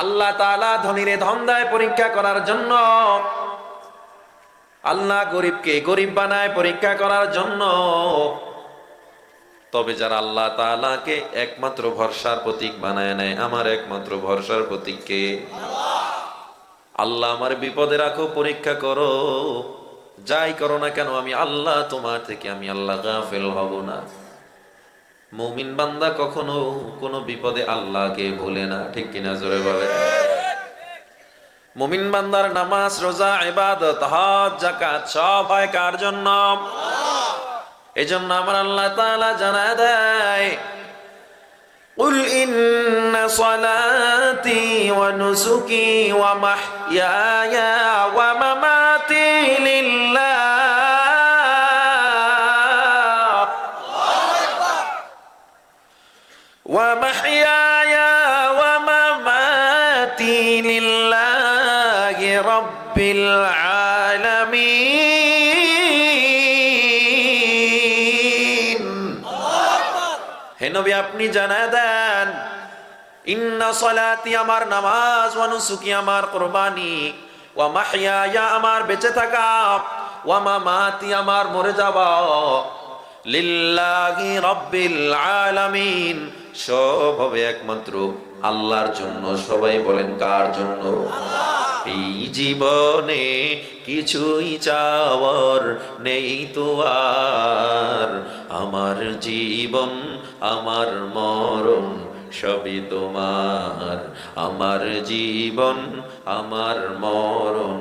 আল্লাহ তাআলা ধনীরে ধন দেয় পরীক্ষা করার জন্য, আল্লাহ গরিবকে গরিব বানায় পরীক্ষা করার জন্য। তবে যারা আল্লাহ তাআলাকে একমাত্র ভরসার প্রতীক বানায় নেয়, আমার একমাত্র ভরসার প্রতীক কে? আল্লাহ আমার বিপদে রাখো, পরীক্ষা করো, যাই করো না কেন আমি আল্লাহ, তোমার থেকে আমি আল্লাহ গাফেল হব না। মুমিন বান্দা কখনো কোনো বিপদে আল্লাহকে ভুলে না, ঠিক কিনা জোরে বলে। মুমিন বান্দার নামাজ, রোজা, ইবাদত, হজ, যাকাত সব হয় কার জন্য? এজন্য আমার আল্লাহ তাআলা জানায় দেয়, কুল ইন্না সলাতি ওয়া নুসুকি ওয়া মাহইয়ায়া ওয়া মামাতি লিল্লাহ ওয়া মাহইয়ায়া ওয়া মামাতি লিল্লাহি রাব্বিল আলামিন। হে নবী আপনি জানায় দেন, ইন্না সলাতি আমার নামাজ, ওয়া নুসুকি আমার কুরবানি, ওয়া মাহইয়ায়া আমার বেঁচে থাকা, ওয়া মামাতি আমার মরে যাওয়া, লিল্লাহি রাব্বিল আলামিন সব হবে একমাত্র আল্লাহর জন্য। সবাই বলেন কার জন্য? এই জীবনে কিছুই চাওয়ার নেই তো আর, আমার জীবন আমার মরণ সবই তোমার, আমার জীবন আমার মরণ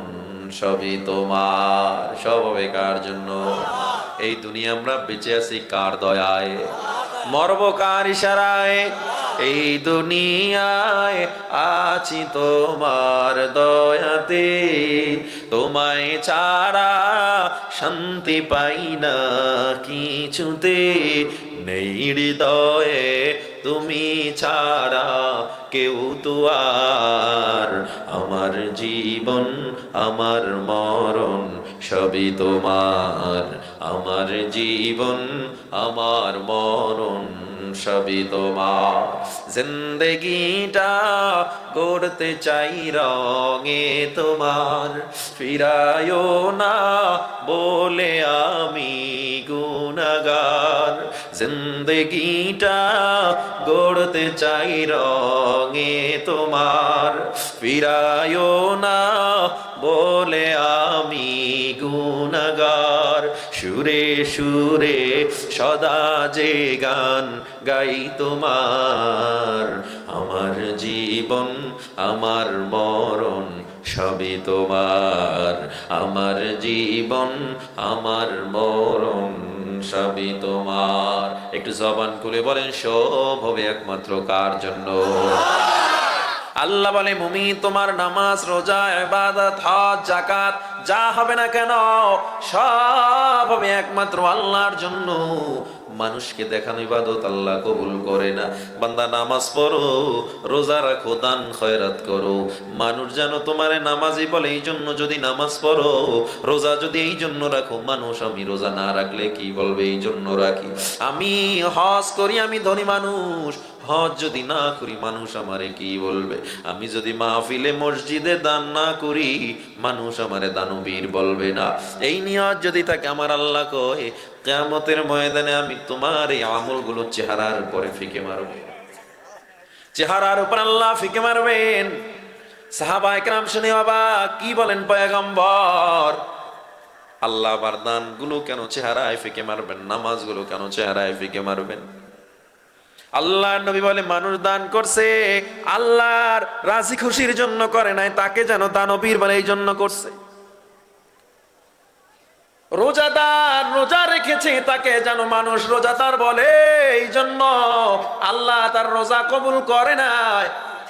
সবই তোমার। সব হবে কার জন্য? এই দুনিয়া আমরা বেঁচে আছি কার দয়ায়, মরব কার ইশারায়। এই দুনিয়ায় আছি তোমার দয়াতে, তোমায় ছাড়া শান্তি পাই না কিছুতে, নেই হৃদয়ে তুমি ছাড়া কেউ তো আর, আমার জীবন আমার মরণ সবই তোমার, আমার জীবন আমার মরণ সবই তোমার। জিন্দেগিটা গড়তে চাই রঙে তোমার, ফিরায়ো না বলে আমি গুনাহগার। জিন্দেগিটা গড়তে চাই রঙে তোমার, ফিরায়ো না বলে আমি গুনাহগার। সুরে সুরে সদা যে গান গাই তোমার, আমার জীবন আমার মরণ সবই তোমার, আমার জীবন আমার মরণ সবই তোমার। একটু জবান খুলে বলেন সব হবে একমাত্র কার জন্য? আল্লাহ বলে, মুমিন তোমার নামাজ, রোজা, ইবাদত, হজ, যাকাত যা হবে না কেন সব হবে একমাত্র আল্লাহর জন্য। মানুষকে দেখানো ইবাদত আল্লাহ কবুল করে না। বান্দা নামাজ পড়ো, রোজা রাখো, দান খয়রাত করো, মানুষ যেন তোমারে নামাজি বলে এই জন্য যদি নামাজ পড়ো, রোজা যদি এই জন্য রাখো, মানুষ আমি রোজা না রাখলে কি বলবে এই জন্য রাখি। আমি হজ করি, আমি ধনী মানুষ, হজ যদি না করি মানুষ আমারে কি বলবে। আমি যদি মাহফিলে মসজিদে দান না করি মানুষ আমারে দানবীর বলবে না। এই নিয়ত যদি থাকে আমার আল্লাহ কয় কিয়ামতের ময়দানে আমি তোমার এই আমলগুলো চেহারার উপরে ফিকে মারব, চেহারার উপর আল্লাহ ফিকে মারবেন। সাহাবায়ে কেরাম শুনে বাবা কি বলেন পয়গম্বর, আল্লাহ আবার দানগুলো কেন চেহারায় ফিকে মারবেন, নামাজগুলো কেন চেহারায় ফিকে মারবেন? আল্লাহ নবী বলে মানুষ দান করছে আল্লাহর রাজি খুশির জন্য করে নাই, তাকে যেন দানবীর বলে এই জন্য করছে। রোজাদার রোজা রেখেছে তাকে যেন মানুষ রোজাদার বলে এই জন্য আল্লাহ তার রোজা কবুল করে নাই।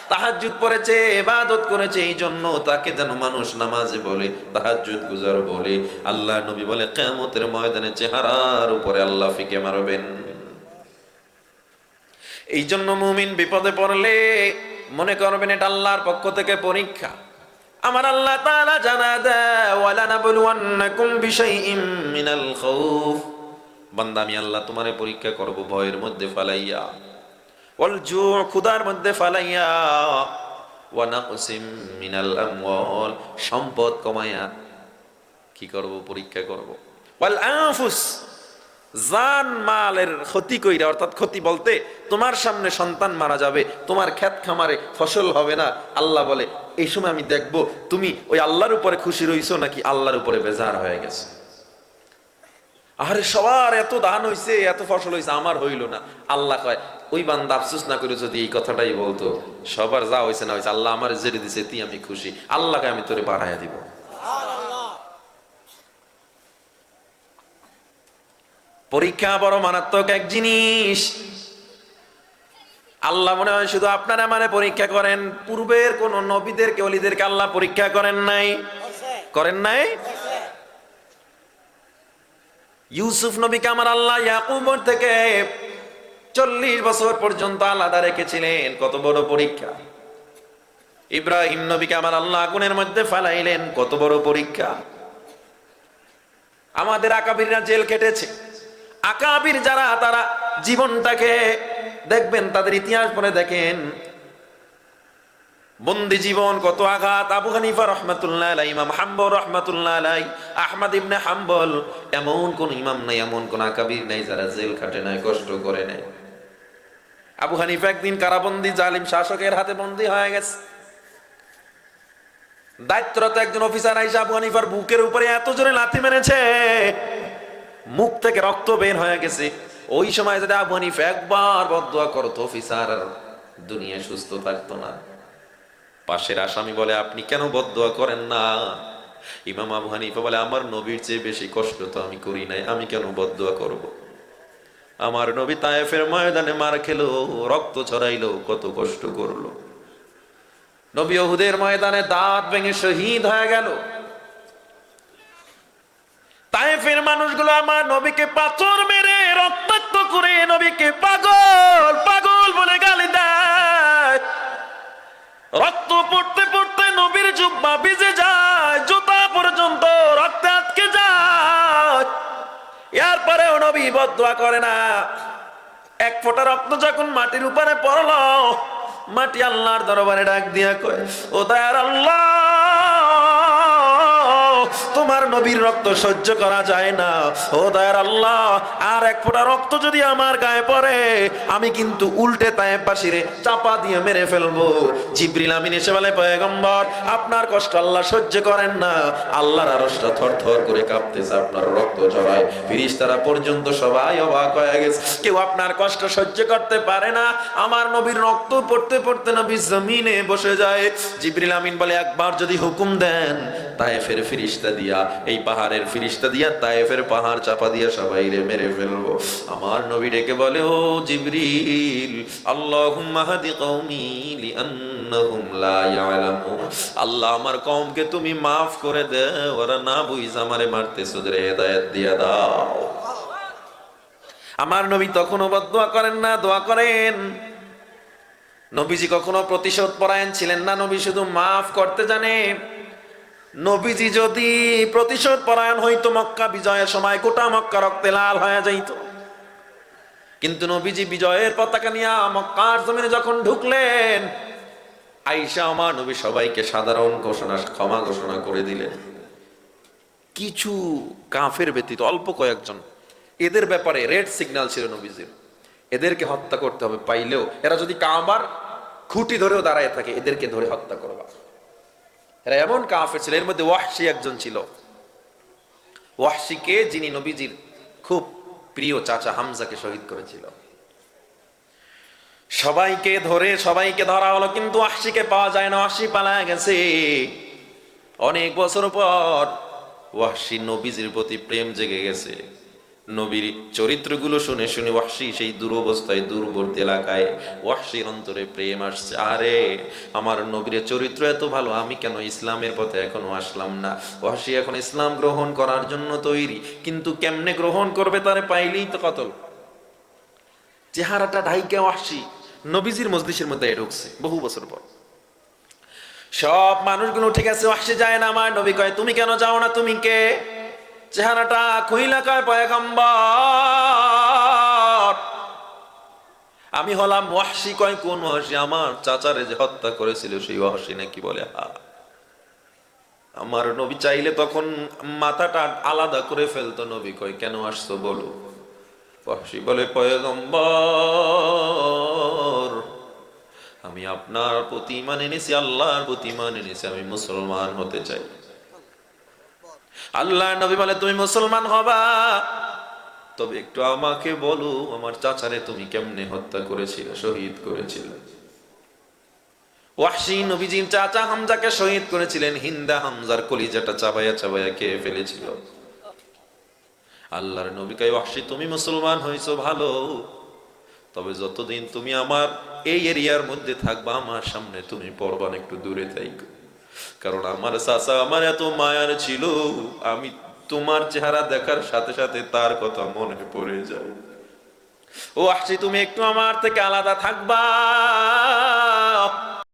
তাহাজ্জুদ পড়েছে, ইবাদত করেছে এই জন্য তাকে যেন মানুষ নামাজে বলে, তাহাজ্জুদ গুজার বলে। আল্লাহ নবী বলে কিয়ামতের ময়দানে চেহারার উপরে আল্লাহ ফিকে মারবেন। এই জন্য মুমিন বিপদে পড়লে মনে করবেন এটা আল্লাহর পক্ষ থেকে পরীক্ষা। আমার আল্লাহ তাআলা জানা দেয় ওয়ালা নাবলুওয়ান্নাকুম বিশাইইম মিনাল খাউফ, বান্দা আমি আল্লাহ তোমারে পরীক্ষা করব ভয়ের মধ্যে ফালাইয়া, ওয়াল জু' ক্ষুধার মধ্যে ফালাইয়া, ওয়া নাকসিম মিনাল আমওয়াল, সম্পদ কমায়া কি করব, পরীক্ষা করব। ওয়াল আনফুস, জান মালের ক্ষতি কইরা, অর্থাৎ ক্ষতি বলতে তোমার সামনে সন্তান মারা যাবে, তোমার ক্ষেত খামারে ফসল হবে না, আল্লাহ বলে এই সময় আমি দেখব তুমি ওই আল্লাহর উপরে খুশি রইছো নাকি আল্লাহর উপরে বেজার হয়ে গেছে। আরে সবার এত ধান হইছে, এত ফসল হইছে, আমার হইল না। আল্লাহ কয় ওই বান্দা আফসোস না করে যদি এই কথাটাই বলতো, সবার যা হইছে না হইছে, আল্লাহ আমার জেরে দিছে, তুই আমি খুশি, আল্লাহকে আমি তোরে বাড়াইয়া দিব। পরীক্ষা বড় মারাত্মক এক জিনিস। আল্লাহ মনে হয় শুধু আপনারা মানে পরীক্ষা করেন, পূর্বের কোন নবীদেরকে ওলিদেরকে আল্লাহ পরীক্ষা করেন নাই? করেন নাই? ইউসুফ নবীকে আমার আল্লাহ ইয়াকুবর থেকে 40 বছর পর্যন্ত আলাদা রেখেছিলেন, কত বড় পরীক্ষা। ইব্রাহিম নবীকে আমার আল্লাহ আগুনের মধ্যে ফেলাইলেন, কত বড় পরীক্ষা। আমাদের আকাবিররা জেল কেটেছে, আকাবির যারা তারা জীবনটাকে দেখবেন, তাদের ইতিহাস পড়ে দেখেন, বন্দি জীবন কত আঘাত। আবু হানিফা রহমাতুল্লাহ আলাইহি, ইমাম হাম্বল রহমাতুল্লাহ আলাইহি, আহমদ ইবনে হাম্বল, এমন কোন ইমাম নাই, এমন কোন আকাবির নাই যারা জেল খাটে নাই, কষ্ট করে নাই। আবু হানিফা একদিন কারাবন্দি জালিম শাসকের হাতে বন্দী হয়ে গেছে। দায়িত্বরত একজন অফিসার আইসা আবু হানিফার বুকের উপরে এত জোরে লাথি মেরেছে, মুখ থেকে রক্ত বের হয়ে গেছে। ওই সময় যদি আবু হানিফা একবার বদদুয়া করতো, অফিসার আর দুনিয়ায় সুস্থ থাকতো না। পাশের আসামি বলে আপনি কেন বদদুয়া করেন না? ইমাম আবু হানিফা বলে আমার নবীর চেয়ে বেশি কষ্ট তো আমি করি নাই, আমি কেন বদদুয়া করব? আমার নবী তায়েফের ময়দানে মার খেলো, রক্ত ছড়াইলো, কত কষ্ট করলো। নবী উহুদের ময়দানে দাঁত ভেঙে শহীদ হয়ে গেল। তায়েফের মানুষগুলো আমার নবীকে পাথর মেরে রক্তাক্ত করে নবীকে পাগল পাগল বলে গালি দেয়। রক্ত পড়তে পড়তে নবীর জুব্বা ভিজে যায়, জুতা পর্যন্ত রক্তে আটকে যায়। এরপরেও নবী বদদুয়া করে না। এক ফোঁটা রক্ত যখন মাটির উপরে পড়লো, মাটি আল্লাহর দরবারে ডাক দিয়া কয়, ও দয়ার আল্লাহ, তোমার নবীর রক্ত সহ্য করা যায় না। ও দয়ার আল্লাহ, আর এক ফোঁটা রক্ত যদি আমার গায়ে পড়ে, আমি কিন্তু উল্টে তায়েফবাসীরে চাপা দিয়ে মেরে ফেলবো। জিবরিল আমিন এসে বলে, পয়গম্বর আপনার কষ্ট আল্লাহ সহ্য করেন না, আল্লাহর আরশটা থরথর করে কাঁপতেছে, আপনার রক্ত ঝরায়। ফেরেশতারা পর্যন্ত সবাই অবাক হয়ে গেছে, কেউ আপনার কষ্ট সহ্য করতে পারে না। আমার নবীর রক্ত পড়তে পড়তে নবী জমিনে বসে যায়। জিবরিল আমিন বলে, একবার যদি হুকুম দেন, তায়েফের ফেরেশতা দিয়া, এই পাহাড়ের ফেরেশতা দিয়া তায়েফের পাহাড় চাপা দিয়া সবাইরে মেরে ফেলবো। আমার নবী ডেকে বলে, ও জিবরিল, আল্লাহুম্মা হাদি কওমি লিআন্নাহুম লা ইয়ালামুন, আল্লাহ আমার কওমকে তুমি মাফ করে দাও, ওরা না বুঝে আমারে মারতেছে, ওদের হেদায়েত দিয়া দাও। আমার নবী তখনও বদদুয়া করেন না, দোয়া করেন। নবীজি কখনো প্রতিশোধ পরায়ণ ছিলেন না, নবী শুধু মাফ করতে জানে। নবীজি যদি প্রতিশোধ পরায়ণ হইতো, মক্কা বিজয়ের সময় গোটা মক্কা রক্তে লাল হয়ে যাইত। কিন্তু নবীজি বিজয়ের পতাকা নিয়ে মক্কার জমিনে যখন ঢুকলেন, আয়েশা আমার নবী সবাইকে সাধারণ ঘোষণা, ক্ষমা ঘোষণা করে দিলেন। কিছু কাফের ব্যতীত অল্প কয়েকজন, এদের ব্যাপারে রেড সিগন্যাল ছিল নবীজির, এদেরকে হত্যা করতে হবে, পাইলেও এরা যদি কাবার খুঁটি ধরেও দাঁড়ায় থাকে, এদেরকে ধরে হত্যা করবা। এরা এমন কাফের ছিল। এর মধ্যে ওয়াহশী একজন ছিল। ওয়াহশীকে, যিনি নবীজির খুব প্রিয় চাচা হামজাকে শহীদ করেছিল। সবাইকে ধরা হলো, কিন্তু ওয়াহশীকে পাওয়া যায় না, ওয়াহশী পালায় গেছে। অনেক বছর পর ওয়াহশী নবীজির প্রতি প্রেম জেগে গেছে। নবীর চরিত্রগুলো শুনে শুনে ওয়াহশী সেই দুরবস্থায়, দূরবর্তী এলাকায় ওয়াহশীর অন্তরে প্রেম আসছে। আরে আমার নবীর চরিত্র এত ভালো, আমি কেন ইসলামের পথে এখনো আসলাম না? ওয়াহশী এখন ইসলাম গ্রহণ করার জন্য তৈরি, কিন্তু কেমনে গ্রহণ করবে তারে পাইলেই তো কতল। চেহারাটা ঢাইকা ওয়াহশী নবীজির মজলিসের মধ্যে ঢুকছে বহু বছর পর। সব মানুষগুলো ঠিক আছে, ওয়াহশী যায় না। আমার নবী কয়, তুমি কেন যাও না? তুমি কে? চেহারাটা খুইলা কয়, পয়গম্বর আমি হলাম ওয়াহশী। কয় কোন ওয়াহশী? আমার চাচারে যে হত্যা করেছিল সেই ওয়াহশী নাকি? বলে হা। আমার নবী চাইলে তখন মাথাটা আলাদা করে ফেলতো। নবী কয় কেন আসছো বলো। ওয়াহশী বলে পয়গম্বর, আমি আপনার প্রতি ঈমান এনেছি, আল্লাহর প্রতি ঈমান এনেছি, আমি মুসলমান হতে চাই। আল্লাহর নবী বলে তুমি মুসলমান হবা, তবে একটু আমাকে বলো আমার চাচারে তুমি কেমনে হত্যা করেছিলে, শহীদ করেছিলে। ওয়াহশী নবীজির চাচা হামজাকে শহীদ করেছিলেন। হিন্দা হামজার কলিজাটা চাবায়া চাবায়া খেয়ে ফেলেছিল। আল্লাহর নবী কয় ওয়াহশী তুমি মুসলমান হয়েছো ভালো, তবে যতদিন তুমি আমার এই এরিয়ার মধ্যে থাকবা আমার সামনে তুমি পড়বা না, একটু দূরে থাইকো। কারণ আমার চাচা আমার এত মায়ার ছিল, আমি তোমার চেহারা দেখার সাথে সাথে তার কথা মনে পড়ে যায়। ও ওয়াহশী তুমি একটু আমার থেকে আলাদা থাকবা।